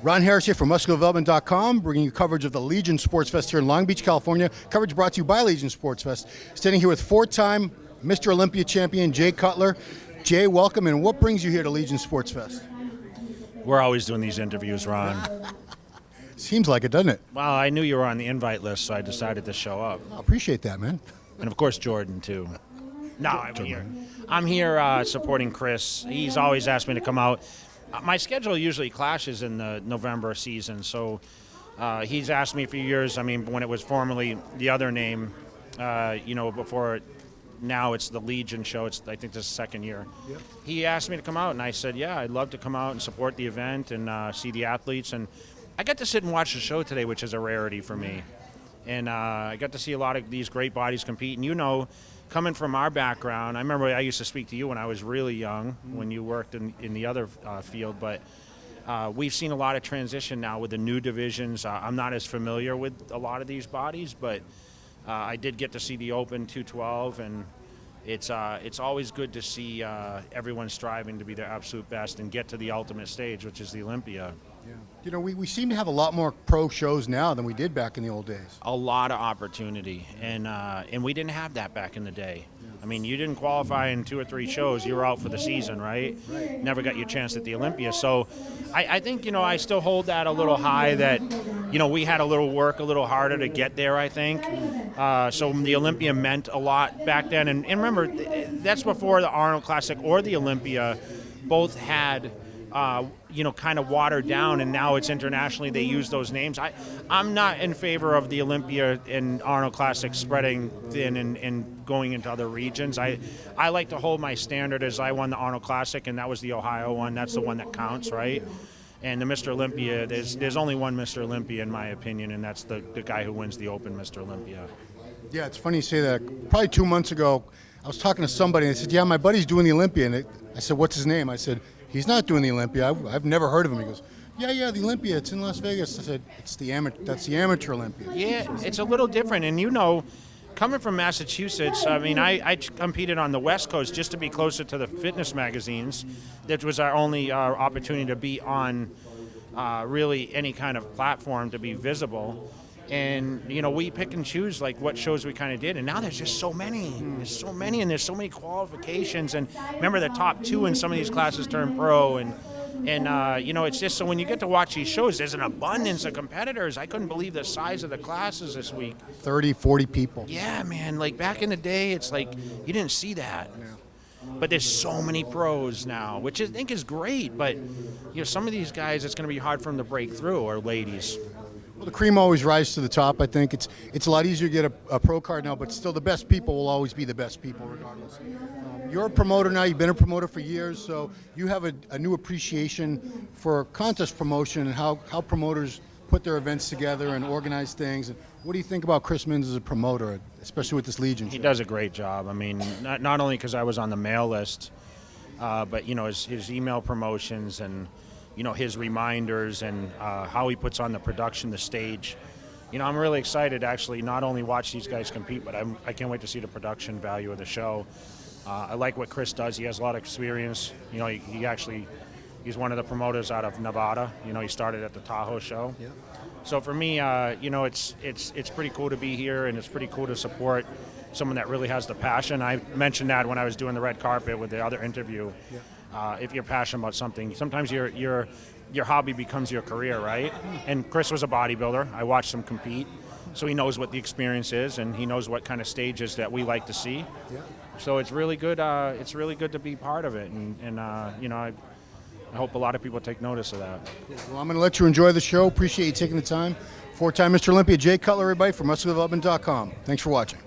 Ron Harris here from MuscularDevelopment.com, bringing you coverage of the Legion Sports Fest here in Long Beach, California. Coverage brought to you by Legion Sports Fest. Standing here with four-time Mr. Olympia champion Jay Cutler. Jay, welcome, and what brings you here to Legion Sports Fest? We're always doing these interviews, Ron. Seems like it, doesn't it? Well, I knew you were on the invite list, so I decided to show up. I appreciate that, man. And, of course, Jordan, too. No, I'm here supporting Chris. He's always asked me to come out. My schedule usually clashes in the November season, so he's asked me for years. I mean, when it was formerly the other name, before now it's the Legion show. I think this is the second year. Yep. He asked me to come out, and I said, yeah, I'd love to come out and support the event and see the athletes. And I got to sit and watch the show today, which is a rarity for me. And I got to see a lot of these great bodies compete. And coming from our background, I remember I used to speak to you when I was really young, when you worked in the other field, but we've seen a lot of transition now with the new divisions. I'm not as familiar with a lot of these bodies, but I did get to see the Open 212, and it's always good to see everyone striving to be their absolute best and get to the ultimate stage, which is the Olympia. Yeah. We seem to have a lot more pro shows now than we did back in the old days. A lot of opportunity, and we didn't have that back in the day. I mean, you didn't qualify in 2 or 3 shows. You were out for the season, right? Never got your chance at the Olympia. So I think, I still hold that a little high that, we had to work a little harder to get there, I think. So the Olympia meant a lot back then. And remember, that's before the Arnold Classic or the Olympia both had kind of watered down, and now it's internationally they use those names. I'm not in favor of the Olympia and Arnold Classic spreading thin and going into other regions. I like to hold my standard as I won the Arnold Classic, and that was the Ohio one. That's the one that counts, right? And the Mr. Olympia, there's only one Mr. Olympia in my opinion, and that's the guy who wins the Open Mr. Olympia. Yeah, it's funny you say that. Probably 2 months ago, I was talking to somebody, and they said, yeah, my buddy's doing the Olympia. And I said, what's his name? I said, he's not doing the Olympia. I've never heard of him. He goes, yeah, the Olympia. It's in Las Vegas. I said, that's the amateur Olympia. Yeah, it's a little different. And coming from Massachusetts, I mean, I competed on the West Coast just to be closer to the fitness magazines. That was our only opportunity to be on really any kind of platform to be visible. And, we pick and choose, what shows we kind of did. And now there's just so many. There's so many, and there's so many qualifications. And remember, the top 2 in some of these classes turn pro. And it's just so when you get to watch these shows, there's an abundance of competitors. I couldn't believe the size of the classes this week. 30, 40 people. Yeah, man. Back in the day, it's you didn't see that. Yeah. But there's so many pros now, which I think is great. But, some of these guys, it's going to be hard for them to break through, or ladies. Well, the cream always rises to the top. I think it's a lot easier to get a pro card now, but still the best people will always be the best people regardless. You're a promoter now. You've been a promoter for years, so you have a new appreciation for contest promotion and how promoters put their events together and organize things. What do you think about Chris Minns as a promoter, especially with this Legion show? He does a great job. I mean, not only because I was on the mail list, but, his email promotions and his reminders and how he puts on the production, the stage. I'm really excited to actually not only watch these guys compete, but I can't wait to see the production value of the show. I like what Chris does. He has a lot of experience. He's one of the promoters out of Nevada. He started at the Tahoe show. Yeah. So for me, it's pretty cool to be here, and it's pretty cool to support someone that really has the passion. I mentioned that when I was doing the red carpet with the other interview. Yeah. If you're passionate about something, sometimes your hobby becomes your career, right? And Chris was a bodybuilder. I watched him compete, so he knows what the experience is, and he knows what kind of stages that we like to see. Yeah. So it's really good. It's really good to be part of it, and I hope a lot of people take notice of that. Well, I'm going to let you enjoy the show. Appreciate you taking the time. 4-time Mr. Olympia, Jay Cutler, everybody, from MuscularDevelopment.com. Thanks for watching.